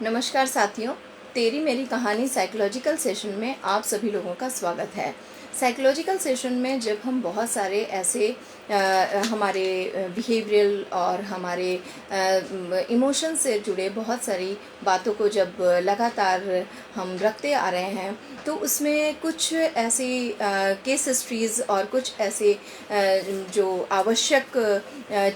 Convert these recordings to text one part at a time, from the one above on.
नमस्कार साथियों, तेरी मेरी कहानी साइकोलॉजिकल सेशन में आप सभी लोगों का स्वागत है। साइकोलॉजिकल सेशन में जब हम बहुत सारे ऐसे हमारे बिहेवियरल और हमारे इमोशन से जुड़े बहुत सारी बातों को जब लगातार हम रखते आ रहे हैं, तो उसमें कुछ ऐसी केस हिस्ट्रीज़ और कुछ ऐसे जो आवश्यक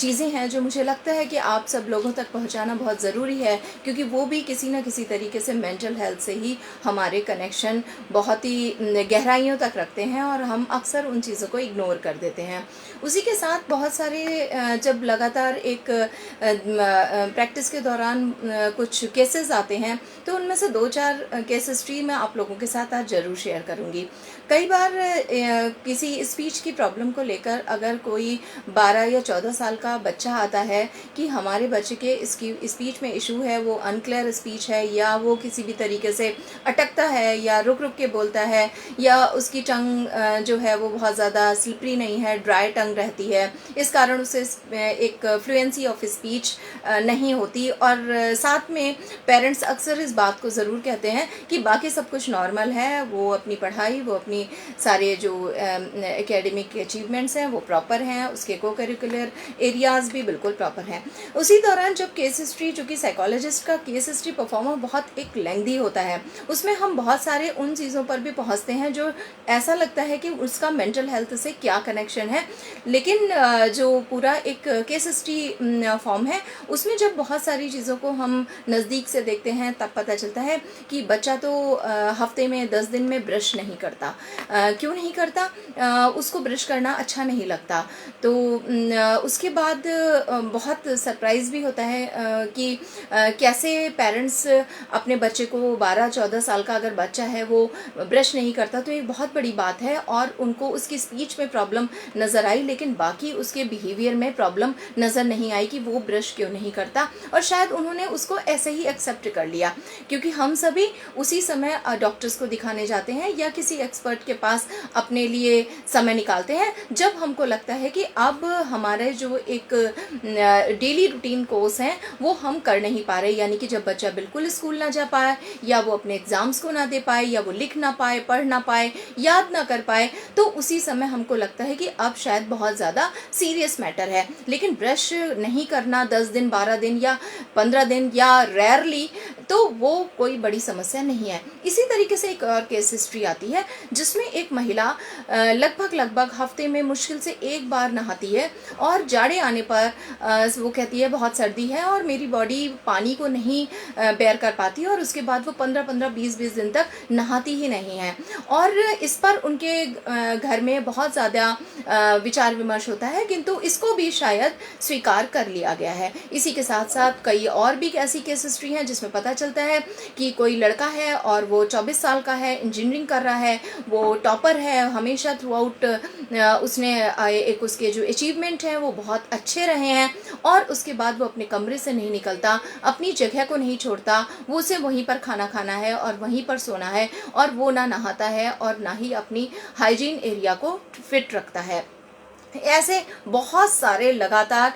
चीज़ें हैं जो मुझे लगता है कि आप सब लोगों तक पहुंचाना बहुत ज़रूरी है, क्योंकि वो भी किसी न किसी तरीके से मेंटल हेल्थ से ही हमारे कनेक्शन बहुत ही गहराइयों तक रखते हैं और हम अक्सर उन चीज़ों को इग्नोर कर देते हैं। उसी के साथ बहुत सारे जब लगातार एक प्रैक्टिस के दौरान कुछ केसेस आते हैं, तो उनमें से 2-4 केस हिस्ट्री मैं आप लोगों के साथ आज ज़रूर शेयर करूँगी। कई बार किसी स्पीच की प्रॉब्लम को लेकर अगर कोई 12 या 14 साल का बच्चा आता है कि हमारे बच्चे के इसकी स्पीच में इशू है, वो अनक्लियर स्पीच है या वो किसी भी तरीके से अटकता है या रुक रुक के बोलता है या उसकी टंग जो है वो बहुत ज़्यादा स्लिपरी नहीं है, ड्राई टंग रहती है, इस कारण उसे एक फ्लुएंसी ऑफ स्पीच नहीं होती। और साथ में पेरेंट्स अक्सर इस बात को ज़रूर कहते हैं कि बाकी सब कुछ नॉर्मल है, वो अपनी पढ़ाई, वो अपनी सारे जो एकेडमिक अचीवमेंट्स हैं वो प्रॉपर हैं, उसके को करिकुलर एरियाज़ भी बिल्कुल प्रॉपर हैं। उसी दौरान जब केस हिस्ट्री, जो कि साइकोलॉजिस्ट का केस हिस्ट्री परफॉर्मर बहुत एक लेंथी होता है, उसमें हम बहुत सारे उन चीज़ों पर भी पहुंचते हैं जो ऐसा लगता है कि उसका मेंटल हेल्थ से क्या कनेक्शन है। लेकिन जो पूरा एक केस हिस्ट्री फॉर्म है, उसमें जब बहुत सारी चीज़ों को हम नज़दीक से देखते हैं तब पता चलता है कि बच्चा तो हफ्ते में 10 दिन में ब्रश नहीं करता। क्यों नहीं करता? उसको ब्रश करना अच्छा नहीं लगता। तो उसके बाद बहुत सरप्राइज़ भी होता है कि कैसे पेरेंट्स अपने बच्चे को, 12-14 साल का अगर बच्चा है वो ब्रश नहीं करता तो एक बहुत बड़ी बात है, और उनको उसकी स्पीच में प्रॉब्लम नज़र आई लेकिन बाकी उसके बिहेवियर में प्रॉब्लम नज़र नहीं आई कि वो ब्रश क्यों नहीं करता, और शायद उन्होंने उसको ऐसे ही एक्सेप्ट कर लिया, क्योंकि हम सभी उसी समय डॉक्टर्स को दिखाने जाते हैं या किसी एक्सपर्ट के पास अपने लिए समय निकालते हैं जब हमको लगता है कि अब हमारे जो एक डेली रूटीन कोर्स हैं वो हम कर नहीं पा रहे। यानी कि जब बच्चा बिल्कुल स्कूल ना जा पाए, या वो अपने एग्ज़ाम्स को ना दे पाए, या वो लिख ना पाए, पढ़ ना पाए, याद ना कर पाए, तो उसी समय हमको लगता है कि अब शायद बहुत ज़्यादा सीरियस मैटर है। लेकिन ब्रश नहीं करना 10 दिन, 12 दिन या 15 दिन या रेयरली, तो वो कोई बड़ी समस्या नहीं है। इसी तरीके से एक और केस हिस्ट्री आती है जिसमें एक महिला लगभग हफ्ते में मुश्किल से एक बार नहाती है, और जाड़े आने पर वो कहती है बहुत सर्दी है और मेरी बॉडी पानी को नहीं बेयर कर पाती, और उसके बाद वो 15-15, 20-20 दिन तक नहाती ही नहीं है। और इस पर उनके घर में बहुत ज़्यादा विचार विमर्श होता है, किंतु इसको भी शायद स्वीकार कर लिया गया है। इसी के साथ साथ कई और भी ऐसी केस हिस्ट्री हैं जिसमें पता चलता है कि कोई लड़का है और वो 24 साल का है, इंजीनियरिंग कर रहा है, वो टॉपर है, हमेशा थ्रू आउट उसने एक उसके जो अचीवमेंट हैं वो बहुत अच्छे रहे हैं, और उसके बाद वो अपने कमरे से नहीं निकलता, अपनी जगह को नहीं छोड़ता, वो उसे वहीं पर खाना खाना है और वहीं पर सोना है, और वो ना नहाता है और ना ही अपनी हाइजीन एरिया को फिट रखता है। ऐसे बहुत सारे लगातार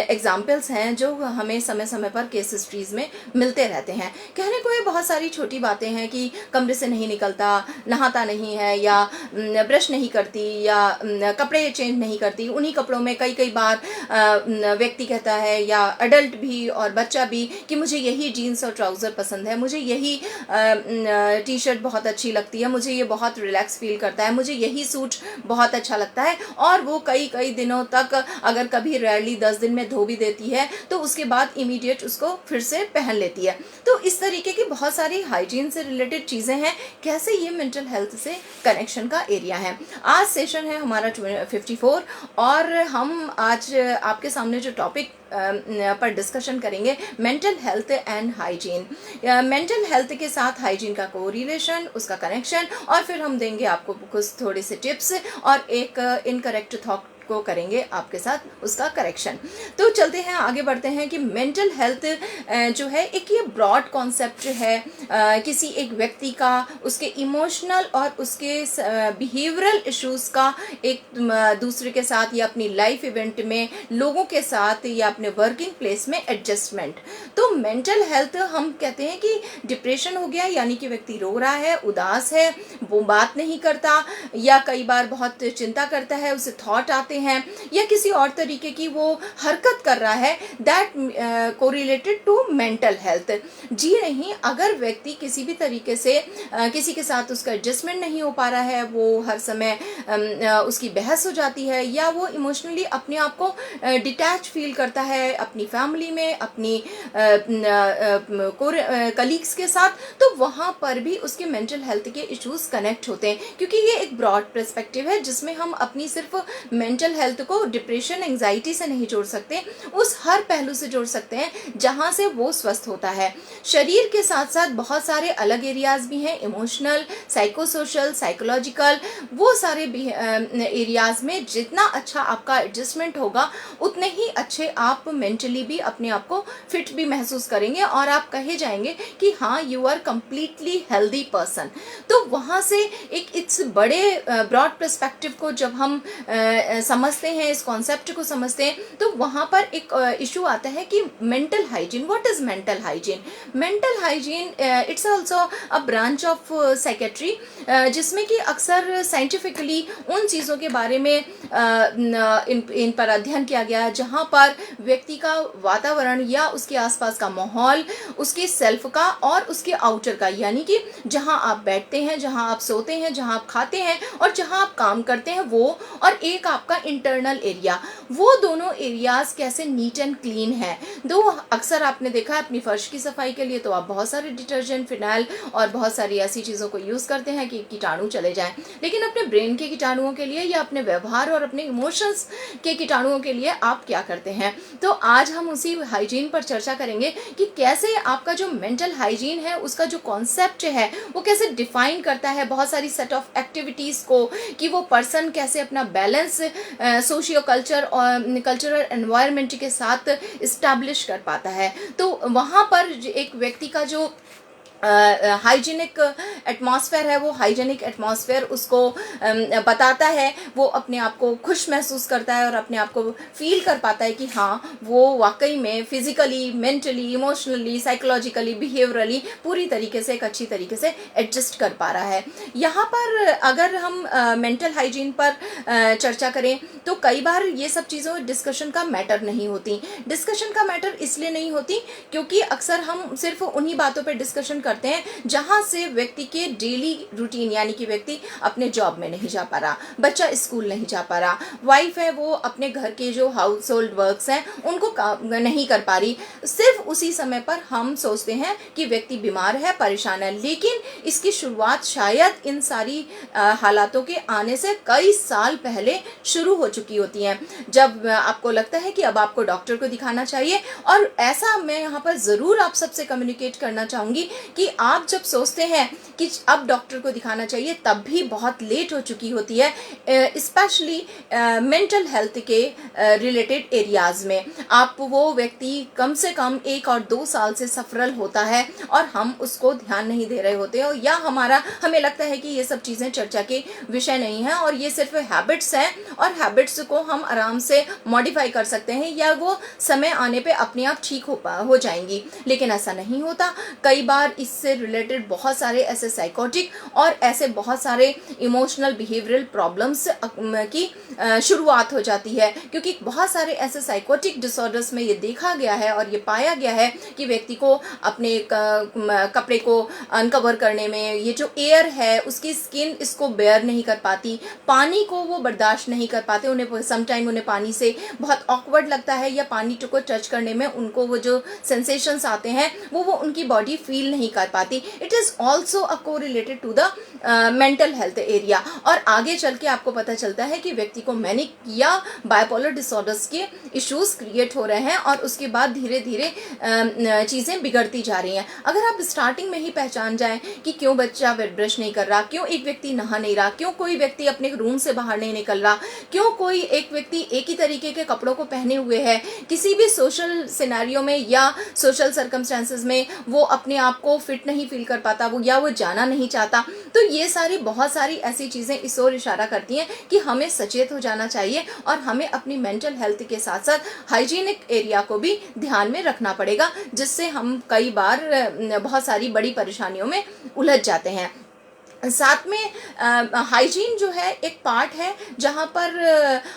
एग्जाम्पल्स हैं जो हमें समय समय पर केस हिस्ट्रीज़ में मिलते रहते हैं। कहने को ये बहुत सारी छोटी बातें हैं कि कमरे से नहीं निकलता, नहाता नहीं है, या ब्रश नहीं करती, या कपड़े चेंज नहीं करती, उन्हीं कपड़ों में कई कई बार व्यक्ति कहता है, या अडल्ट भी और बच्चा भी, कि मुझे यही जीन्स और ट्राउज़र पसंद है, मुझे यही टी शर्ट बहुत अच्छी लगती है, मुझे ये बहुत रिलैक्स फील करता है, मुझे यही सूट बहुत अच्छा लगता है, और वो कई कई दिनों तक, अगर कभी रेयरली 10 दिन में धो भी देती है तो उसके बाद इमीडिएट उसको फिर से पहन लेती है। तो इस तरीके की बहुत सारी हाइजीन से रिलेटेड चीज़ें हैं, कैसे ये मेंटल हेल्थ से कनेक्शन का एरिया है। आज सेशन है हमारा 54, और हम आज आपके सामने जो टॉपिक पर डिस्कशन करेंगे, mental health and hygiene, mental health के साथ हाइजीन का कोरिलेशन, उसका कनेक्शन, और फिर हम देंगे आपको कुछ थोड़े से टिप्स और एक इनकरेक्ट थॉट आपको करेंगे आपके साथ उसका करेक्शन। तो चलते हैं आगे बढ़ते हैं कि मेंटल हेल्थ जो है एक ये ब्रॉड कॉन्सेप्ट है किसी एक व्यक्ति का, उसके इमोशनल और उसके बिहेवियरल इश्यूज का एक दूसरे के साथ या अपनी लाइफ इवेंट में लोगों के साथ या अपने वर्किंग प्लेस में एडजस्टमेंट। तो मेंटल हेल्थ हम कहते हैं कि डिप्रेशन हो गया यानी कि व्यक्ति रो रहा है, उदास है, वो बात नहीं करता या कई बार बहुत चिंता करता है, उसे थॉट आते हैं या किसी और तरीके की वो हरकत कर रहा है, that correlated to mental health. जी नहीं, अगर व्यक्ति किसी भी तरीके से किसी के साथ उसका एडजस्टमेंट नहीं हो पा रहा है, वो हर समय उसकी बहस हो जाती है या वो इमोशनली अपने आप को डिटैच फील करता है अपनी फैमिली में, अपनी कलीग्स के साथ, तो वहाँ पर भी उसके मेंटल हेल्थ के इश्यूज कनेक्ट होते हैं, क्योंकि ये एक ब्रॉड पर्सपेक्टिव है जिसमें हम अपनी सिर्फ मेंटल हेल्थ को डिप्रेशन एंजाइटी से नहीं जोड़ सकते, उस हर पहलू से जोड़ सकते हैं जहाँ से वो स्वस्थ होता है। शरीर के साथ साथ बहुत सारे अलग एरियाज भी हैं, इमोशनल, साइकोसोशल, साइकोलॉजिकल, वो सारे एरियाज में जितना अच्छा आपका एडजस्टमेंट होगा उतने ही अच्छे आप मेंटली भी अपने आप को फिट भी महसूस करेंगे और आप कहे जाएंगे कि हाँ, you are completely healthy person. तो वहाँ से एक इस बड़े ब्रॉड पर्सपेक्टिव को जब हम समझते हैं, इस कॉन्सेप्ट को समझते हैं, तो वहाँ पर एक इशू आता है कि mental hygiene. What is mental hygiene? Mental hygiene it's also a branch of psychiatry, जिसमें कि अक्सर साइंटिफिकली उन चीज़ों के बारे में इन पर अध्ययन किया गया है जहाँ पर व्यक्ति का वातावरण या उसके आसपास का माहौल, उसके सेल्फ का और उसके आउटर का, यानी कि जहाँ आप बैठते हैं, जहाँ आप सोते हैं, जहाँ आप खाते हैं और जहाँ आप काम करते हैं, वो और एक आपका इंटरनल एरिया, वो दोनों एरियाज कैसे नीट एंड क्लीन है। दो अक्सर आपने देखा है अपनी फर्श की सफाई के लिए तो आप बहुत सारे डिटर्जेंट, फिनाइल और बहुत सारी ऐसी चीज़ों को यूज़ करते हैं कि कीटाणु चले जाएं, लेकिन अपने ब्रेन के कीटाणुओं के लिए या अपने व्यवहार और अपने इमोशंस के कीटाणुओं के लिए आप क्या करते हैं। तो आज हम उसी हाइजीन पर चर्चा करेंगे कि कैसे आपका जो मेंटल हाइजीन है उसका जो कॉन्सेप्ट है वो कैसे डिफाइन करता है बहुत सारी सेट ऑफ एक्टिविटीज़ को, कि वो पर्सन कैसे अपना बैलेंस सोशियो कल्चर और कल्चरल एनवायरनमेंट के साथ इस्टेब्लिश कर पाता है। तो वहाँ पर एक व्यक्ति का जो हाइजीनिक एटमॉस्फेयर है, वो हाइजीनिक एटमॉस्फेयर उसको बताता है, वो अपने आप को खुश महसूस करता है और अपने आप को फील कर पाता है कि हाँ, वो वाकई में physically, mentally, emotionally, psychologically, behaviourally पूरी तरीके से एक अच्छी तरीके से एडजस्ट कर पा रहा है। यहाँ पर अगर हम मेंटल हाइजीन पर चर्चा करें तो कई बार ये सब चीज़ों डिस्कशन का मैटर नहीं होती। डिस्कशन का मैटर इसलिए नहीं होती क्योंकि अक्सर हम सिर्फ उन्हीं बातों पर डिस्कशन करते हैं जहां से व्यक्ति के डेली रूटीन, यानी कि व्यक्ति अपने जॉब में नहीं जा पा रहा, बच्चा स्कूल नहीं जा पा रहा, वाइफ है वो अपने घर के जो हाउस होल्ड वर्क्स हैं उनको नहीं कर पा रही, सिर्फ उसी समय पर हम सोचते हैं कि व्यक्ति बीमार है, परेशान है। लेकिन इसकी शुरुआत शायद इन सारी हालातों के आने से कई साल पहले शुरू हो चुकी होती है, जब आपको लगता है कि अब आपको डॉक्टर को दिखाना चाहिए। और ऐसा मैं यहाँ पर ज़रूर आप सबसे कम्युनिकेट करना चाहूँगी कि आप जब सोचते हैं कि अब डॉक्टर को दिखाना चाहिए तब भी बहुत लेट हो चुकी होती है, स्पेशली मेंटल हेल्थ के रिलेटेड एरियाज़ में। आप वो व्यक्ति कम से कम 1 और 2 साल से सफरल होता है और हम उसको ध्यान नहीं दे रहे होते हो, या हमें लगता है कि ये सब चीज़ें चर्चा के विषय नहीं है और ये सिर्फ हैबिट्स हैं और हैबिट्स को हम आराम से मॉडिफाई कर सकते हैं या वो समय आने पे अपने आप ठीक हो जाएंगी। लेकिन ऐसा नहीं होता। कई बार इससे रिलेटेड बहुत सारे ऐसे साइकोटिक और ऐसे बहुत सारे इमोशनल बिहेवियरल प्रॉब्लम्स की शुरुआत हो जाती है, क्योंकि बहुत सारे ऐसे साइकोटिक डिसऑर्डर्स में ये देखा गया है और ये पाया गया है कि व्यक्ति को अपने कपड़े को अनकवर करने में, ये जो एयर है उसकी स्किन इसको बेयर नहीं कर पाती, पानी को वो बर्दाश्त नहीं कर पाते, उन्हें समटाइम उन्हें पानी से बहुत ऑकवर्ड लगता है या पानी को टच करने में उनको वो जो सेंसेशंस आते हैं वो उनकी बॉडी फील नहीं कर पाती। It is also a correlated to the mental health area. और आगे चल के आपको पता चलता है कि व्यक्ति को मैनिक या बाइपोलर डिसऑर्डर्स के इश्यूज क्रिएट हो रहे हैं और उसके बाद धीरे धीरे चीज़ें बिगड़ती जा रही हैं। अगर आप स्टार्टिंग में ही पहचान जाएं कि क्यों बच्चा ब्रश नहीं कर रहा, क्यों एक व्यक्ति नहा नहीं रहा, क्यों कोई व्यक्ति अपने रूम से बाहर नहीं निकल रहा, क्यों कोई एक व्यक्ति एक ही तरीके के कपड़ों को पहने हुए है, किसी भी सोशल सिनेरियो में या सोशल सर्कमस्टेंसेस में वो अपने आप को फिट नहीं फील कर पाता, वो या वो जाना नहीं चाहता, तो ये सारी बहुत सारी ऐसी चीज़ें इस ओर इशारा करती हैं कि हमें सचेत हो जाना चाहिए और हमें अपनी मेंटल हेल्थ के साथ साथ हाइजीनिक एरिया को भी ध्यान में रखना पड़ेगा, जिससे हम कई बार बहुत सारी बड़ी परेशानियों में उलझ जाते हैं। साथ में हाइजीन जो है एक पार्ट है जहाँ पर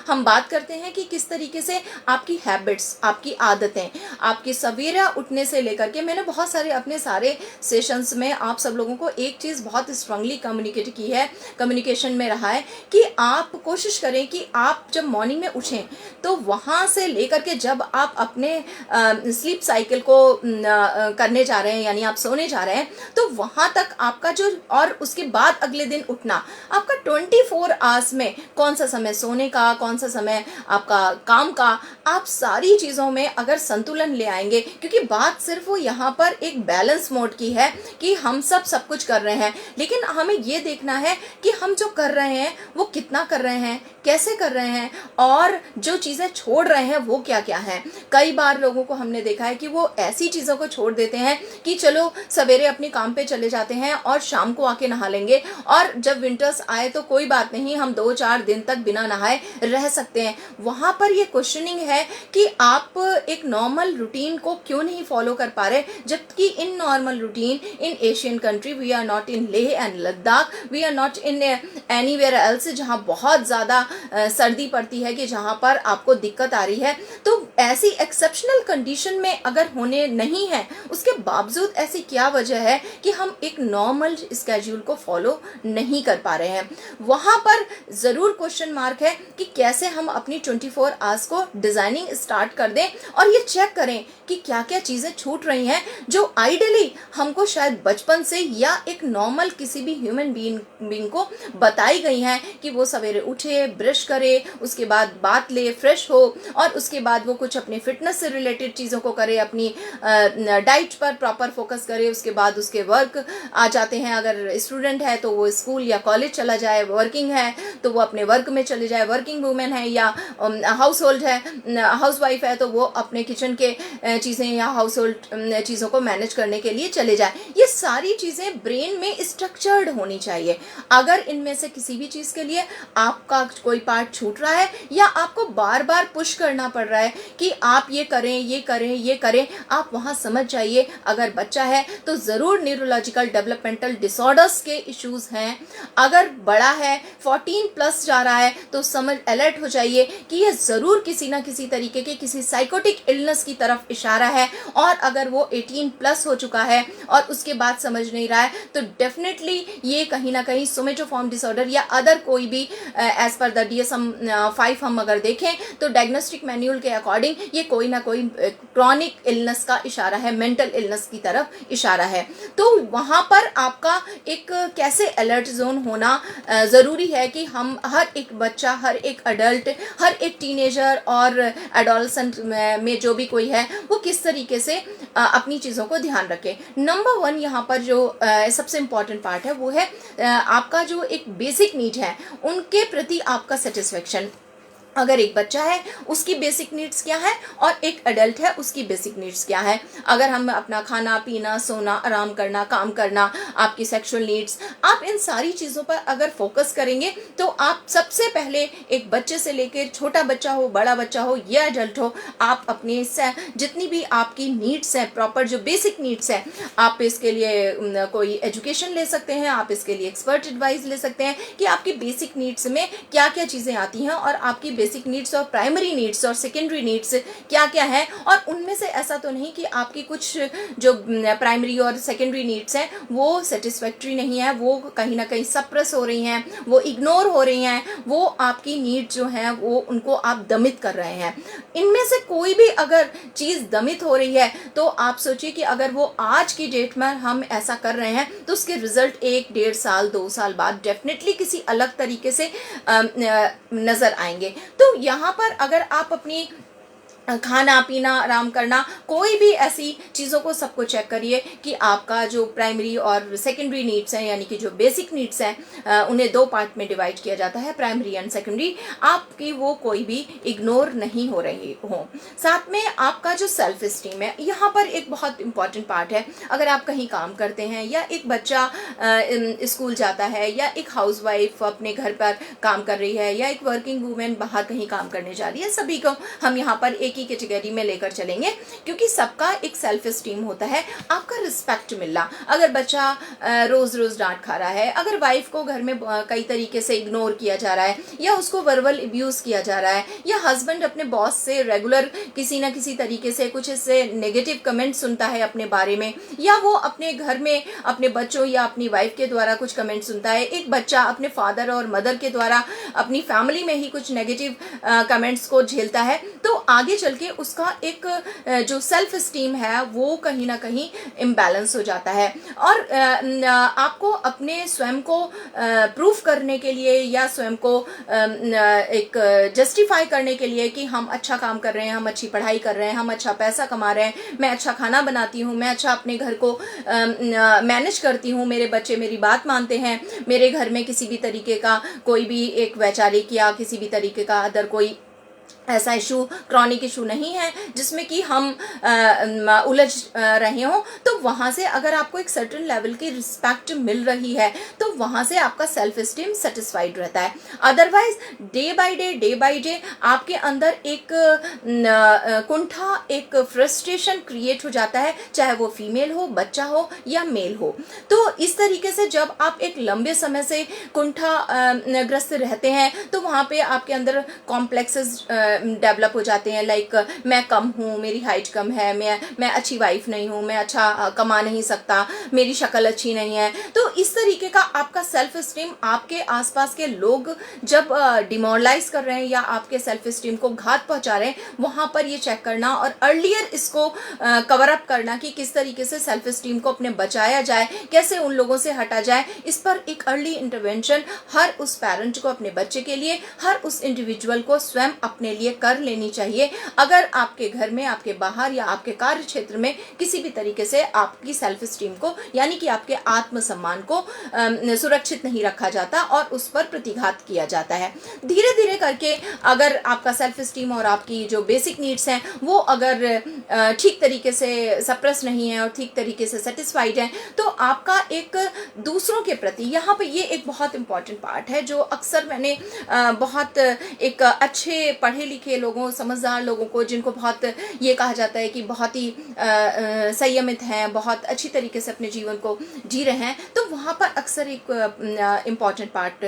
हम बात करते हैं कि किस तरीके से आपकी हैबिट्स, आपकी आदतें, आपकी सवेरा उठने से लेकर के, मैंने बहुत सारे अपने सारे सेशंस में आप सब लोगों को एक चीज़ बहुत स्ट्रांगली कम्युनिकेट की है, कम्युनिकेशन में रहा है कि आप कोशिश करें कि आप जब मॉर्निंग में उठें तो वहाँ से लेकर के जब आप अपने स्लीप साइकिल को करने जा रहे हैं, यानी आप सोने जा रहे हैं, तो वहाँ तक आपका जो, और उसके बाद अगले दिन उठना, आपका 24 आवर्स में कौन सा समय सोने का, कौन सा समय आपका काम का, आप सारी चीज़ों में अगर संतुलन ले आएंगे, क्योंकि बात सिर्फ वो यहाँ पर एक बैलेंस मोड की है कि हम सब कुछ कर रहे हैं, लेकिन हमें ये देखना है कि हम जो कर रहे हैं वो कितना कर रहे हैं, कैसे कर रहे हैं, और जो चीज़ें छोड़ रहे हैं वो क्या क्या हैं। कई बार लोगों को हमने देखा है कि वो ऐसी चीज़ों को छोड़ देते हैं कि चलो सवेरे अपने काम पे चले जाते हैं और शाम को आके नहा लेंगे, और जब विंटर्स आए तो कोई बात नहीं, हम 2-4 दिन तक बिना नहाए रह सकते हैं। वहाँ पर ये क्वेश्चनिंग है कि आप एक नॉर्मल रूटीन को क्यों नहीं फॉलो कर पा रहे, जबकि in normal routine in Asian country, we are not in Leh and Ladakh, we are not in anywhere else जहाँ बहुत ज़्यादा सर्दी पड़ती है कि जहाँ पर आपको दिक्कत आ रही है। तो ऐसी एक्सेप्शनल कंडीशन में अगर होने नहीं है, उसके बावजूद ऐसी क्या वजह है कि हम एक नॉर्मल स्केड्यूल को फॉलो नहीं कर पा रहे हैं। वहाँ पर ज़रूर क्वेश्चन मार्क है कि कैसे हम अपनी 24 आवर्स को डिज़ाइनिंग स्टार्ट कर दें और ये चेक करें कि क्या क्या चीज़ें छूट रही हैं जो आइडियली हमको शायद बचपन से या एक नॉर्मल किसी भी ह्यूमन बीइंग को बताई गई हैं कि वो सवेरे उठे, ब्रश करे, उसके बाद बात ले, फ्रेश हो, और उसके बाद वो कुछ अपने फिटनेस से रिलेटेड चीज़ों को करे, अपनी डाइट पर प्रॉपर फोकस करे, उसके बाद उसके वर्क आ जाते हैं। अगर स्टूडेंट है तो वो स्कूल या कॉलेज चला जाए, वर्किंग है तो वो अपने वर्क में चले जाए, वर्किंग वूमेन है या हाउस होल्ड है, हाउस वाइफ है तो वो अपने किचन के चीज़ें या हाउस होल्ड चीज़ों को मैनेज करने के लिए चले जाए। ये सारी चीज़ें ब्रेन में स्ट्रक्चर्ड होनी चाहिए। अगर इनमें से किसी भी चीज़ के लिए आपका कोई पार्ट छूट रहा है या आपको बार बार पुश करना पड़ रहा है कि आप ये करें, ये करें, ये करें, आप वहाँ समझ जाइए अगर बच्चा है तो ज़रूर न्यूरोलॉजिकल डेवलपमेंटल डिसऑर्डर्स के इश्यूज हैं। अगर बड़ा है 14+ जा रहा है तो समझ अलर्ट हो जाइए कि ये ज़रूर किसी ना किसी तरीके के किसी साइकोटिक इलनेस की तरफ इशारा है। और अगर वो 18+ हो चुका है और उसके बाद समझ नहीं रहा है तो डेफिनेटली ये कहीं ना कहीं सोमेटोफॉर्म डिसऑर्डर या अदर कोई भी एज पर द DSM-5 हम अगर देखें तो डायग्नोस्टिक मैन्यूअल के अकॉर्डिंग ये कोई ना कोई क्रॉनिक इलनेस का इशारा है, मेंटल इलनेस की तरफ इशारा है। तो वहाँ पर आपका एक कैसे अलर्ट जोन होना ज़रूरी है कि हम हर एक बच्चा, हर एक अडल्ट, हर एक टीनेजर और एडोलसेंट में जो भी कोई है वो किस तरीके से अपनी चीज़ों को ध्यान रखे। नंबर 1 यहाँ पर जो सबसे इम्पॉर्टेंट पार्ट है वो है आपका जो एक बेसिक नीड है उनके प्रति आपका सेटिस्फेक्शन। अगर एक बच्चा है उसकी बेसिक नीड्स क्या है और एक अडल्ट है उसकी बेसिक नीड्स क्या है। अगर हम अपना खाना पीना, सोना, आराम करना, काम करना, आपकी सेक्सुअल नीड्स, आप इन सारी चीज़ों पर अगर फोकस करेंगे तो आप सबसे पहले एक बच्चे से लेकर छोटा बच्चा हो, बड़ा बच्चा हो या अडल्ट हो, आप अपने जितनी भी आपकी नीड्स हैं, प्रॉपर जो बेसिक नीड्स हैं, आप इसके लिए कोई एजुकेशन ले सकते हैं, आप इसके लिए एक्सपर्ट एडवाइस ले सकते हैं कि आपकी बेसिक नीड्स में क्या क्या चीज़ें आती हैं और आपकी बेसिक नीड्स और प्राइमरी नीड्स और सेकेंडरी नीड्स क्या क्या है, और उनमें से ऐसा तो नहीं कि आपकी कुछ जो प्राइमरी और सेकेंडरी नीड्स हैं वो सेटिस्फैक्ट्री नहीं है, वो कहीं ना कहीं सप्रेस हो रही हैं, वो इग्नोर हो रही हैं, वो आपकी नीड्स जो हैं वो उनको आप दमित कर रहे हैं। इनमें से कोई भी अगर चीज़ दमित हो रही है तो आप सोचिए कि अगर वो आज की डेट में हम ऐसा कर रहे हैं तो उसके रिजल्ट 1-1.5 साल 2 साल बाद डेफिनेटली किसी अलग तरीके से नज़र आएंगे। तो यहाँ पर अगर आप अपनी खाना पीना आराम करना कोई भी ऐसी चीज़ों को सबको चेक करिए कि आपका जो प्राइमरी और सेकेंडरी नीड्स हैं यानी कि जो बेसिक नीड्स हैं उन्हें 2 पार्ट में डिवाइड किया जाता है, प्राइमरी एंड सेकेंडरी, आपकी वो कोई भी इग्नोर नहीं हो रही हो। साथ में आपका जो सेल्फ इस्टीम है यहाँ पर एक बहुत इंपॉर्टेंट पार्ट है। अगर आप कहीं काम करते हैं या एक बच्चा स्कूल जाता है या एक हाउसवाइफ अपने घर पर काम कर रही है या एक वर्किंग वूमेन बाहर कहीं काम करने जा रही है, सभी को हम यहाँ पर एक ही कैटेगरी में लेकर चलेंगे क्योंकि सबका एक सेल्फ एस्टीम होता है, आपका रिस्पेक्ट मिलना। अगर बच्चा रोज रोज डांट खा रहा है, अगर वाइफ को घर में कई तरीके से इग्नोर किया जा रहा है या उसको वर्बल अब्यूज किया जा रहा है, या हस्बैंड अपने बॉस से रेगुलर किसी ना किसी तरीके से कुछ इससे नेगेटिव कमेंट सुनता है अपने बारे में, या वो अपने घर में अपने बच्चों या अपनी वाइफ के द्वारा कुछ कमेंट सुनता है, एक बच्चा अपने फादर और मदर के द्वारा अपनी फैमिली में ही कुछ नेगेटिव कमेंट्स को झेलता है, तो आगे चल के उसका एक जो सेल्फ स्टीम है वो कहीं ना कहीं इम्बैलेंस हो जाता है। और आपको अपने स्वयं को प्रूफ करने के लिए या स्वयं को एक जस्टिफाई करने के लिए कि हम अच्छा काम कर रहे हैं, हम अच्छी पढ़ाई कर रहे हैं, हम अच्छा पैसा कमा रहे हैं, मैं अच्छा खाना बनाती हूँ, मैं अच्छा अपने घर को मैनेज करती हूँ, मेरे बच्चे मेरी बात मानते हैं, मेरे घर में किसी भी तरीके का कोई भी एक वैचारिक या किसी भी तरीके का अदर कोई ऐसा इशू, क्रॉनिक इशू नहीं है जिसमें कि हम उलझ रहे हों, तो वहाँ से अगर आपको एक सर्टेन लेवल की रिस्पेक्ट मिल रही है तो वहाँ से आपका सेल्फ एस्टीम सेटिस्फाइड रहता है। अदरवाइज डे बाय डे आपके अंदर एक कुंठा, एक फ्रस्ट्रेशन क्रिएट हो जाता है, चाहे वो फीमेल हो, बच्चा हो या मेल हो। तो इस तरीके से जब आप एक लंबे समय से कुंठा ग्रस्त रहते हैं तो वहाँ पे आपके अंदर कॉम्प्लेक्सेस डेवलप हो जाते हैं, लाइक मैं कम हूँ, मेरी हाइट कम है, मैं अच्छी वाइफ नहीं हूँ, मैं अच्छा कमा नहीं सकता, मेरी शक्ल अच्छी नहीं है। तो इस तरीके का आपका सेल्फ एस्टीम आपके आसपास के लोग जब डिमोरलाइज कर रहे हैं या आपके सेल्फ एस्टीम को घात पहुंचा रहे हैं, वहां पर ये चेक करना और अर्लियर इसको कवर अप करना कि किस तरीके से सेल्फ एस्टीम को अपने बचाया जाए, कैसे उन लोगों से हटा जाए, इस पर एक अर्ली इंटरवेंशन हर उस पेरेंट को अपने बच्चे के लिए, हर उस इंडिविजुअल को स्वयं अपने लिए कर लेनी चाहिए। अगर आपके घर में, आपके बाहर या आपके कार्य क्षेत्र में किसी भी तरीके से आपकी सेल्फ एस्टीम को यानी कि आपके आत्मसम्मान को सुरक्षित नहीं रखा जाता और उस पर प्रतिघात किया जाता है, धीरे धीरे करके अगर आपका सेल्फ एस्टीम और आपकी जो बेसिक नीड्स हैं वो अगर ठीक तरीके से सप्रेस नहीं है और ठीक तरीके से सेटिस्फाइड है, तो आपका एक दूसरों के प्रति, यहाँ पे ये एक बहुत इंपॉर्टेंट पार्ट है जो अक्सर मैंने बहुत एक अच्छे पढ़े लिखे लोगों, समझदार लोगों को, जिनको बहुत ये कहा जाता है कि बहुत ही संयमित हैं, बहुत अच्छी तरीके से अपने जीवन को जी रहे हैं, तो वहाँ पर अक्सर एक इम्पॉर्टेंट पार्ट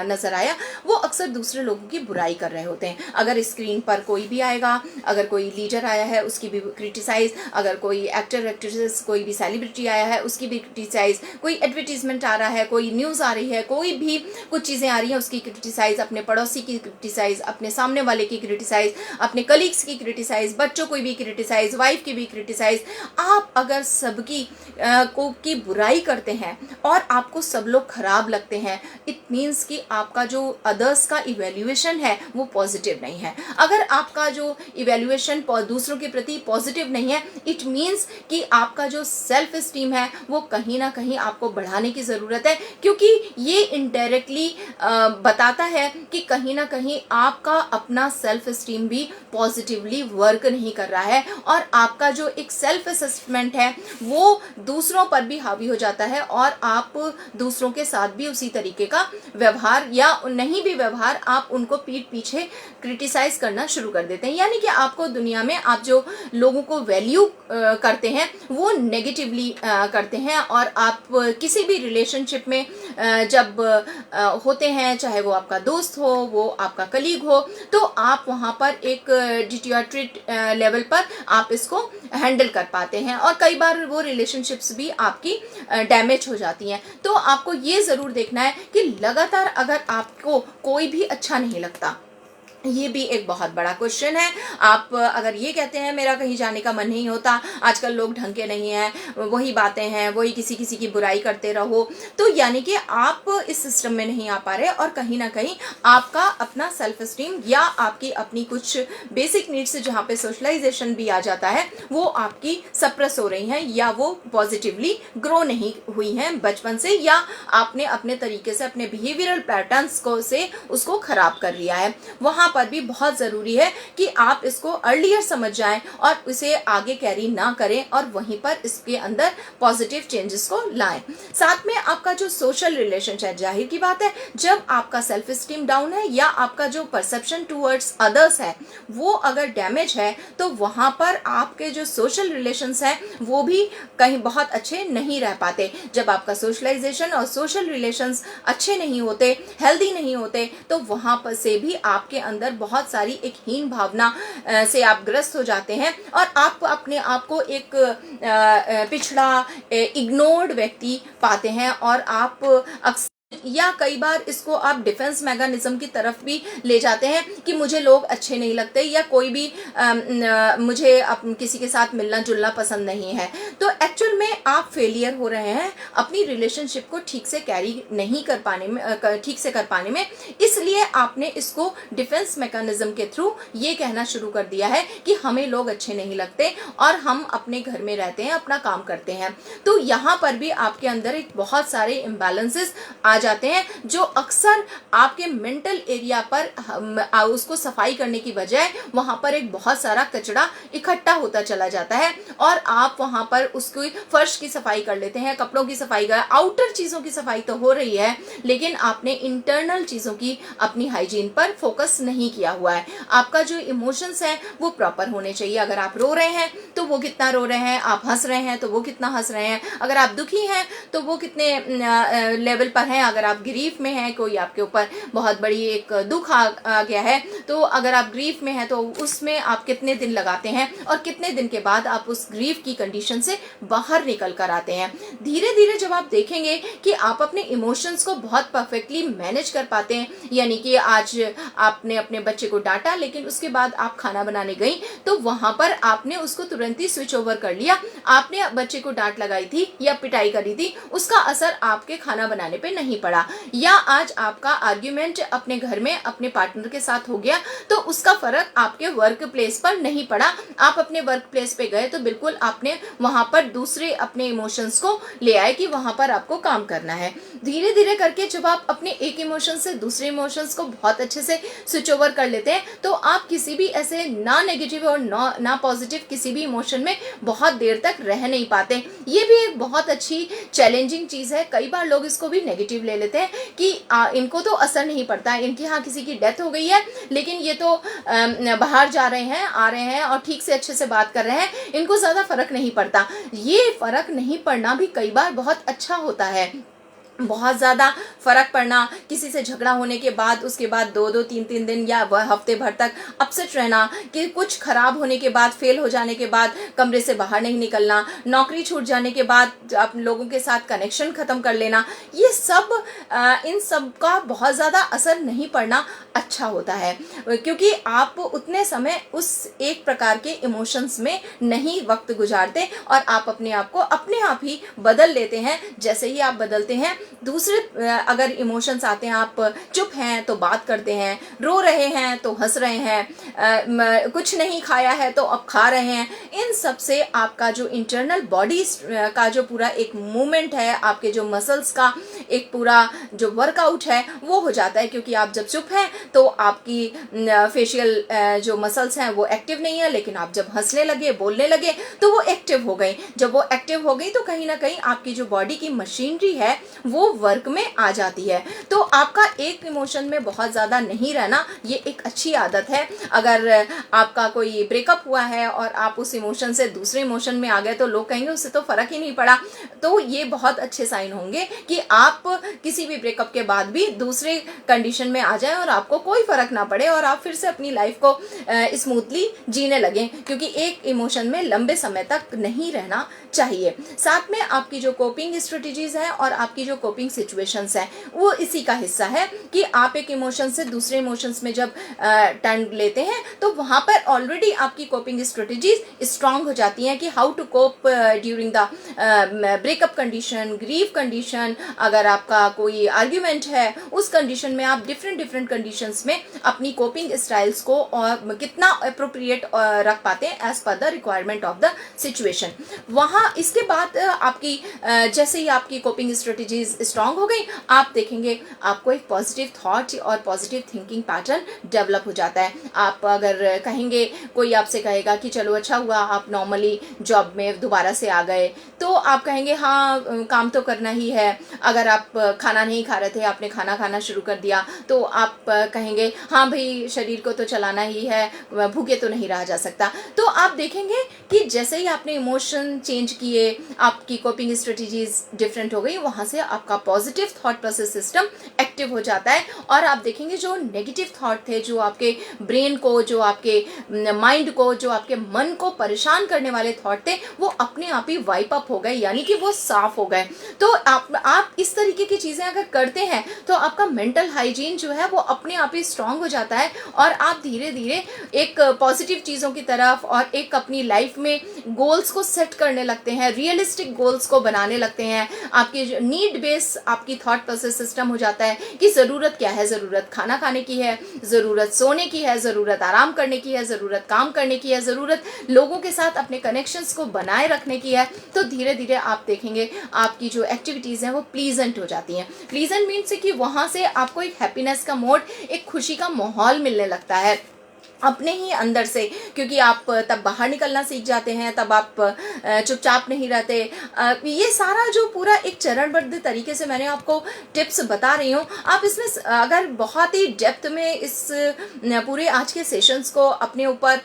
नज़र आया, वो अक्सर दूसरे लोगों की बुराई कर रहे होते हैं। अगर स्क्रीन पर कोई भी आएगा, अगर कोई लीडर आया है उसकी भी क्रिटिसाइज, अगर कोई एक्टर एक्ट्रेस, कोई भी सेलिब्रिटी आया है उसकी भी क्रिटिसाइज, कोई एडवर्टीजमेंट आ रहा है, कोई न्यूज़ आ रही है, कोई भी कुछ चीज़ें आ रही हैं उसकी क्रिटिसाइज, अपने पड़ोसी की क्रिटिसाइज, अपने सामने वाले की क्रिटिसाइज, अपने कलीग्स की क्रिटिसाइज, बच्चों को भी क्रिटिसाइज, वाइफ की भी क्रिटिसाइज। आप अगर सबकी की बुराई करते हैं और आपको सब लोग खराब लगते हैं, इट मीन्स कि आपका जो अदर्स का इवैल्यूएशन है वो पॉजिटिव नहीं है। अगर आपका जो इवैल्यूएशन दूसरों के प्रति पॉजिटिव नहीं है, इट मीन्स कि आपका जो सेल्फ एस्टीम है वो कहीं ना कहीं आपको बढ़ाने की ज़रूरत है, क्योंकि ये इनडायरेक्टली बताता है कि कहीं ना कहीं आपका अपना सेल्फ एस्टीम भी पॉजिटिवली वर्क नहीं कर रहा है और आपका जो एक सेल्फ असेसमेंट है वो दूसरों पर भी हावी हो जाता है और आप दूसरों के साथ भी उसी तरीके का व्यवहार, या नहीं भी व्यवहार, आप उनको पीठ पीछे क्रिटिसाइज करना शुरू कर देते हैं। यानी कि आपको दुनिया में आप जो लोगों को वैल्यू करते हैं वो नेगेटिवली करते हैं, और आप किसी भी रिलेशनशिप में जब होते हैं, चाहे वो आपका दोस्त हो, वो आपका कलीग हो, तो आप वहाँ पर एक डिटियोरेट लेवल पर आप इसको हैंडल कर पाते हैं, और कई बार वो रिलेशनशिप्स भी आपकी डैमेज हो जाती हैं। तो आपको ये ज़रूर देखना है कि लगातार अगर आपको कोई भी अच्छा नहीं लगता, ये भी एक बहुत बड़ा क्वेश्चन है। आप अगर ये कहते हैं मेरा कहीं जाने का मन नहीं होता, आजकल लोग ढंग के नहीं हैं, वही बातें हैं, वही किसी किसी की बुराई करते रहो, तो यानी कि आप इस सिस्टम में नहीं आ पा रहे, और कहीं ना कहीं आपका अपना सेल्फ एस्टीम या आपकी अपनी कुछ बेसिक नीड्स जहाँ पे सोशलाइजेशन भी आ जाता है, वो आपकी सप्रेस हो रही हैं, या वो पॉजिटिवली ग्रो नहीं हुई हैं बचपन से, या आपने अपने तरीके से अपने बिहेवियरल पैटर्न्स को से उसको खराब कर लिया है। वहाँ पर भी बहुत जरूरी है कि आप इसको अर्लियर समझ जाएं और इसे आगे कैरी ना करें, और वहीं पर इसके अंदर पॉजिटिव चेंजेस को लाएं। साथ में आपका जो सोशल रिलेशन है, जाहिर की बात है, जब आपका सेल्फ एस्टीम डाउन है या आपका जो परसेप्शन टूवर्ड्स अदर्स है वो अगर डैमेज है, तो वहां पर आपके जो सोशल रिलेशंस हैं वो भी कहीं बहुत अच्छे नहीं रह पाते। जब आपका सोशलाइजेशन और सोशल रिलेशंस अच्छे नहीं होते, हेल्दी नहीं होते, तो वहां पर से भी आपके अंदर बहुत सारी एक हीन भावना से आप ग्रस्त हो जाते हैं, और आप अपने आप को एक पिछड़ा, इग्नोर्ड व्यक्ति पाते हैं, और आप अक्सर, या कई बार इसको आप डिफेंस मैकेनिज्म की तरफ भी ले जाते हैं कि मुझे लोग अच्छे नहीं लगते, या कोई भी मुझे किसी के साथ मिलना जुलना पसंद नहीं है। तो एक्चुअल में आप फेलियर हो रहे हैं अपनी रिलेशनशिप को ठीक से कैरी नहीं कर पाने में, ठीक से कर पाने में, इसलिए आपने इसको डिफेंस मैकेनिज्म के थ्रू ये कहना शुरू कर दिया है कि हमें लोग अच्छे नहीं लगते और हम अपने घर में रहते हैं, अपना काम करते हैं। तो यहाँ पर भी आपके अंदर एक बहुत सारे इम्बैलेंसेस आ जाते हैं, जो अक्सर आपके मेंटल एरिया पर उसको सफाई करने की बजाय वहां पर एक बहुत सारा कचरा इकट्ठा होता चला जाता है, और आप वहां पर उसकी फर्श की सफाई कर लेते हैं, कपड़ों की सफाई कर, आउटर चीजों की सफाई तो हो रही है, लेकिन आपने इंटरनल चीजों की अपनी हाइजीन पर फोकस नहीं किया हुआ है। आपका जो इमोशंस है वो प्रॉपर होने चाहिए। अगर आप रो रहे हैं तो वो कितना रो रहे हैं, आप हंस रहे हैं तो वो कितना हंस रहे हैं, अगर आप दुखी हैं तो वो कितने लेवल पर हैं, अगर आप ग्रीफ में हैं, कोई आपके ऊपर बहुत बड़ी एक दुख आ गया है, तो अगर आप ग्रीफ में हैं तो उसमें आप कितने दिन लगाते हैं, और कितने दिन के बाद आप उस ग्रीफ की कंडीशन से बाहर निकल कर आते हैं। धीरे धीरे जब आप देखेंगे कि आप अपने इमोशंस को बहुत परफेक्टली मैनेज कर पाते हैं, यानी कि आज आपने अपने बच्चे को डांटा, लेकिन उसके बाद आप खाना बनाने गई, तो वहां पर आपने उसको तुरंत ही स्विच ओवर कर लिया। आपने बच्चे को डांट लगाई थी या पिटाई करी थी, उसका असर आपके खाना बनाने पे नहीं पड़ा। या आज आपका आर्ग्यूमेंट अपने घर में अपने पार्टनर के साथ हो गया, तो उसका फर्क आपके वर्क प्लेस पर नहीं पड़ा। आप अपने वर्क प्लेस पे गए तो बिल्कुल आपने वहां पर दूसरे अपने इमोशंस को ले आए कि वहां पर आपको काम करना है। धीरे धीरे करके जब आप अपने एक इमोशन से दूसरे इमोशंस को बहुत अच्छे से स्विच ओवर कर लेते हैं, तो आप किसी भी ऐसे ना नेगेटिव और ना पॉजिटिव किसी भी इमोशन में बहुत देर तक रह नहीं पाते। ये भी एक बहुत अच्छी चैलेंजिंग चीज है। कई बार लोग इसको भी नेगेटिव ले लेते हैं कि इनको तो असर नहीं पड़ता, इनकी हाँ किसी की डेथ हो गई है, लेकिन ये तो बाहर जा रहे हैं, आ रहे हैं और ठीक से अच्छे से बात कर रहे हैं, इनको ज्यादा फर्क नहीं पड़ता। ये फर्क नहीं पड़ना भी कई बार बहुत अच्छा होता है। बहुत ज़्यादा फर्क पड़ना, किसी से झगड़ा होने के बाद उसके बाद 2-2 3-3 दिन या हफ्ते भर तक अपसेट रहना, कि कुछ खराब होने के बाद, फेल हो जाने के बाद कमरे से बाहर नहीं निकलना, नौकरी छूट जाने के बाद आप लोगों के साथ कनेक्शन ख़त्म कर लेना, ये सब इन सब का बहुत ज़्यादा असर नहीं पड़ना अच्छा होता है, क्योंकि आप उतने समय उस एक प्रकार के इमोशंस में नहीं वक्त गुजारते, और आप अपने आप को अपने आप ही बदल लेते हैं। जैसे ही आप बदलते हैं, दूसरे अगर इमोशंस आते हैं, आप चुप हैं तो बात करते हैं, रो रहे हैं तो हंस रहे हैं, कुछ नहीं खाया है तो अब खा रहे हैं, इन सब से आपका जो इंटरनल बॉडी का जो पूरा एक मूवमेंट है, आपके जो मसल्स का एक पूरा जो वर्कआउट है वो हो जाता है, क्योंकि आप जब चुप हैं तो आपकी फेशियल जो मसल्स हैं वो एक्टिव नहीं है, लेकिन आप जब हंसने लगे, बोलने लगे तो वो एक्टिव हो गई। जब वो एक्टिव हो गई तो कहीं ना कहीं आपकी जो बॉडी की मशीनरी है वो वर्क में आ जाती है। तो आपका एक इमोशन में बहुत ज़्यादा नहीं रहना ये एक अच्छी आदत है। अगर आपका कोई ब्रेकअप हुआ है और आप उस इमोशन से दूसरे इमोशन में आ गए तो लोग कहेंगे उससे तो फ़र्क ही नहीं पड़ा, तो ये बहुत अच्छे साइन होंगे कि आप किसी भी ब्रेकअप के बाद भी दूसरे कंडीशन में आ जाएं और आपको कोई फ़र्क ना पड़े और आप फिर से अपनी लाइफ को स्मूथली जीने लगें, क्योंकि एक इमोशन में लंबे समय तक नहीं रहना चाहिए। साथ में आपकी जो कोपिंग स्ट्रेटजीज हैं और आपकी जो कोपिंग सिचुएशंस हैं वो इसी का हिस्सा है कि आप एक इमोशन से दूसरे इमोशंस में जब टर्न लेते हैं तो वहाँ पर ऑलरेडी आपकी कोपिंग स्ट्रेटजीज स्ट्रांग हो जाती हैं कि how to cope during the breakup condition, grief condition, अगर आपका कोई आर्ग्यूमेंट है उस कंडीशन में आप डिफरेंट कंडीशंस में अपनी कोपिंग स्टाइल्स को और कितना अप्रोप्रिएट रख पाते हैं as per the requirement of the situation. वहाँ इसके बाद आपकी जैसे ही आपकी कोपिंग स्ट्रेटजीज स्ट्रांग हो गई, आप देखेंगे आपको एक पॉजिटिव थॉट और पॉजिटिव थिंकिंग पैटर्न डेवलप हो जाता है। आप अगर कहेंगे, कोई आपसे कहेगा कि चलो अच्छा हुआ आप नॉर्मली जॉब में दोबारा से आ गए, तो आप कहेंगे हाँ काम तो करना ही है। अगर आप खाना नहीं खा रहे थे, आपने खाना खाना शुरू कर दिया, तो आप कहेंगे हाँ भाई शरीर को तो चलाना ही है, भूखे तो नहीं रहा जा सकता। तो आप देखेंगे कि जैसे ही आपने इमोशन चेंज किए, आपकी कोपिंग स्ट्रेटजीज डिफरेंट हो गई, वहाँ से आपका positive thought process system active हो जाता है और आप देखेंगे जो नेगेटिव थॉट थे, जो आपके ब्रेन को, जो आपके माइंड को, जो आपके मन को परेशान करने वाले थॉट थे, वो अपने आप ही वाइप अप हो गए, यानी कि वो साफ हो गए। तो आप इस तरीके की चीज़ें अगर करते हैं तो आपका मेंटल हाइजीन जो है वो अपने आप ही स्ट्रांग हो जाता है और आप धीरे धीरे एक पॉजिटिव चीज़ों की तरफ और एक अपनी लाइफ में गोल्स को सेट करने लगते हैं, रियलिस्टिक गोल्स को बनाने लगते हैं। आपकी जो नीड बेस आपकी थॉट प्रोसेस सिस्टम हो जाता है कि ज़रूरत क्या है, ज़रूरत खाना खाने की है, ज़रूरत सोने की है, ज़रूरत आराम करने की है, ज़रूरत काम करने की है, ज़रूरत लोगों के साथ अपने कनेक्शंस को बनाए रखने की है। तो धीरे धीरे आप देखेंगे आपकी जो एक्टिविटीज़ हैं वो प्लीजेंट हो जाती हैं। प्लीजेंट मीन्स कि वहाँ से आपको एक हैप्पीनेस का मोड, एक खुशी का माहौल मिलने लगता है अपने ही अंदर से, क्योंकि आप तब बाहर निकलना सीख जाते हैं, तब आप चुपचाप नहीं रहते। ये सारा जो पूरा एक चरणबद्ध तरीके से मैंने आपको टिप्स बता रही हूँ, आप इसमें अगर बहुत ही डेप्थ में इस पूरे आज के सेशंस को अपने ऊपर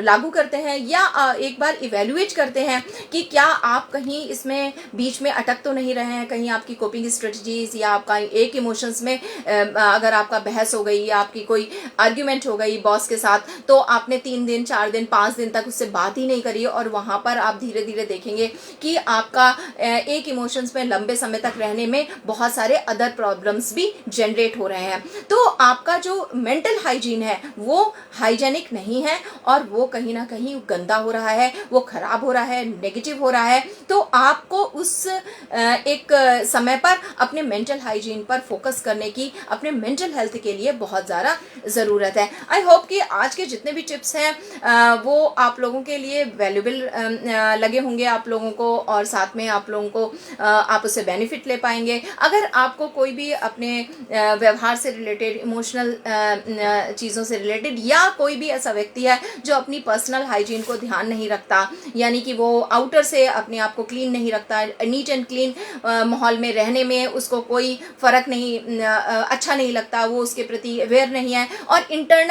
लागू करते हैं या एक बार इवेल्युएट करते हैं कि क्या आप कहीं इसमें बीच में अटक तो नहीं रहे हैं, कहीं आपकी कोपिंग स्ट्रेटजीज या आपका एक इमोशंस में अगर आपका बहस हो गई या आपकी कोई आर्ग्यूमेंट हो गई बॉस के साथ, तो आपने 3 दिन 4 दिन 5 दिन तक उससे बात ही नहीं करी और वहाँ पर आप धीरे धीरे देखेंगे कि आपका एक इमोशंस में लंबे समय तक रहने में बहुत सारे अदर प्रॉब्लम्स भी जनरेट हो रहे हैं। तो आपका जो मेंटल हाइजीन है वो हाइजेनिक नहीं है और वो कहीं ना कहीं गंदा हो रहा है, वो खराब हो रहा है, नेगेटिव हो रहा है। तो आपको उस एक समय पर अपने मेंटल हाइजीन पर फोकस करने की, अपने मेंटल हेल्थ के लिए बहुत ज़्यादा ज़रूरत है। आई होप कि आज के जितने भी टिप्स हैं वो आप लोगों के लिए वैल्यूबल लगे होंगे आप लोगों को, और साथ में आप लोगों को आप उससे बेनिफिट ले पाएंगे। अगर आपको कोई भी अपने व्यवहार से रिलेटेड, इमोशनल चीज़ों से रिलेटेड, या कोई भी ऐसा व्यक्ति है जो अपनी पर्सनल हाइजीन को ध्यान नहीं रखता, यानी कि वो आउटर से अपने आप को क्लीन नहीं रखता, नीट एंड क्लीन माहौल में रहने में उसको कोई फ़र्क नहीं, अच्छा नहीं लगता, वो उसके प्रति अवेयर नहीं है और इंटरनल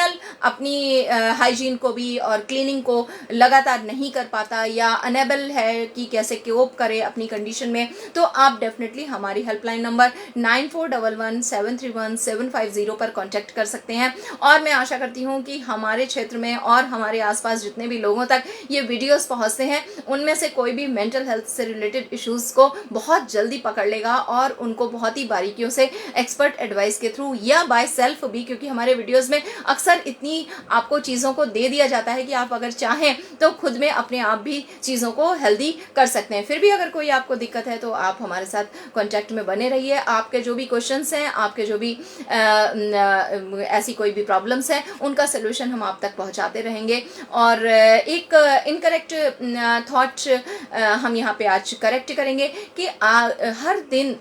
अपनी हाइजीन को भी और क्लीनिंग को लगातार नहीं कर पाता या अनेबल है कि कैसे कोप करे अपनी कंडीशन में, तो आप डेफिनेटली हमारी हेल्पलाइन नंबर 9411731750 पर कांटेक्ट कर सकते हैं। और मैं आशा करती हूँ कि हमारे क्षेत्र में और हमारे आसपास जितने भी लोगों तक ये वीडियोस पहुँचते हैं उनमें से कोई भी मेंटल हेल्थ से रिलेटेड इश्यूज़ को बहुत जल्दी पकड़ लेगा और उनको बहुत ही बारीकियों से एक्सपर्ट एडवाइस के थ्रू या बाय सेल्फ भी, क्योंकि हमारे वीडियोस में अक्सर इतनी आपको चीज़ों को दे दिया जाता है कि आप अगर चाहें तो खुद में अपने आप भी चीज़ों को हेल्दी कर सकते हैं। फिर भी अगर कोई आपको दिक्कत है तो आप हमारे साथ कांटेक्ट में बने रहिए। आपके जो भी क्वेश्चंस हैं, आपके जो भी ऐसी कोई भी प्रॉब्लम्स हैं, उनका सोल्यूशन हम आप तक पहुंचाते रहेंगे। और एक इनकरेक्ट थॉट हम यहाँ पे आज करेक्ट करेंगे कि हर दिन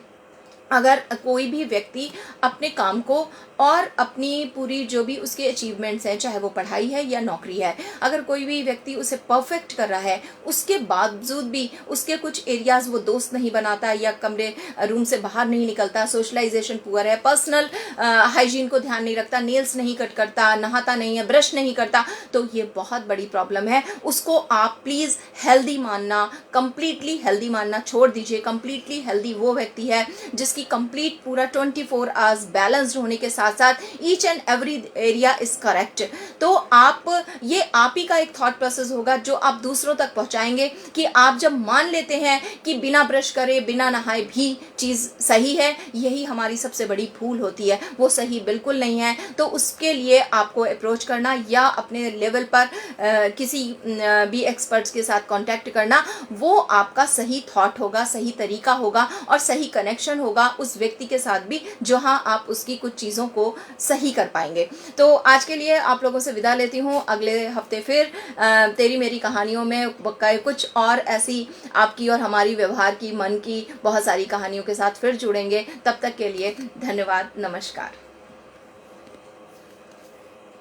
अगर कोई भी व्यक्ति अपने काम को और अपनी पूरी जो भी उसके अचीवमेंट्स हैं, चाहे वो पढ़ाई है या नौकरी है, अगर कोई भी व्यक्ति उसे परफेक्ट कर रहा है, उसके बावजूद भी उसके कुछ एरियाज वो दोस्त नहीं बनाता या कमरे रूम से बाहर नहीं निकलता, सोशलाइजेशन पुअर है, पर्सनल हाइजीन को ध्यान नहीं रखता, नेल्स नहीं कट करता, नहाता नहीं है, ब्रश नहीं करता, तो ये बहुत बड़ी प्रॉब्लम है। उसको आप प्लीज़ हेल्दी मानना, कंप्लीटली हेल्दी मानना छोड़ दीजिए। कंप्लीटली हेल्दी वो व्यक्ति है जिसकी कंप्लीट पूरा 24 आवर्स बैलेंस्ड होने के साथ साथ each and every area is correct. तो आप ये आप ही का एक थॉट प्रोसेस होगा जो आप दूसरों तक पहुंचाएंगे कि आप जब मान लेते हैं कि बिना ब्रश करे बिना नहाए भी चीज़ सही है, यही हमारी सबसे बड़ी भूल होती है। वो सही बिल्कुल नहीं है। तो उसके लिए आपको अप्रोच करना या अपने लेवल पर किसी भी एक्सपर्ट्स के साथ कांटेक्ट करना, वो आपका सही थॉट होगा, सही तरीका होगा और सही कनेक्शन होगा उस व्यक्ति के साथ भी, जहां आप उसकी कुछ चीज़ों को सही कर पाएंगे। तो आज के लिए आप लोगों से विदा लेती हूँ। अगले हफ्ते फिर तेरी मेरी कहानियों में कुछ और ऐसी आपकी और हमारी व्यवहार की, मन की बहुत सारी कहानियों के साथ फिर जुड़ेंगे। तब तक के लिए धन्यवाद, नमस्कार।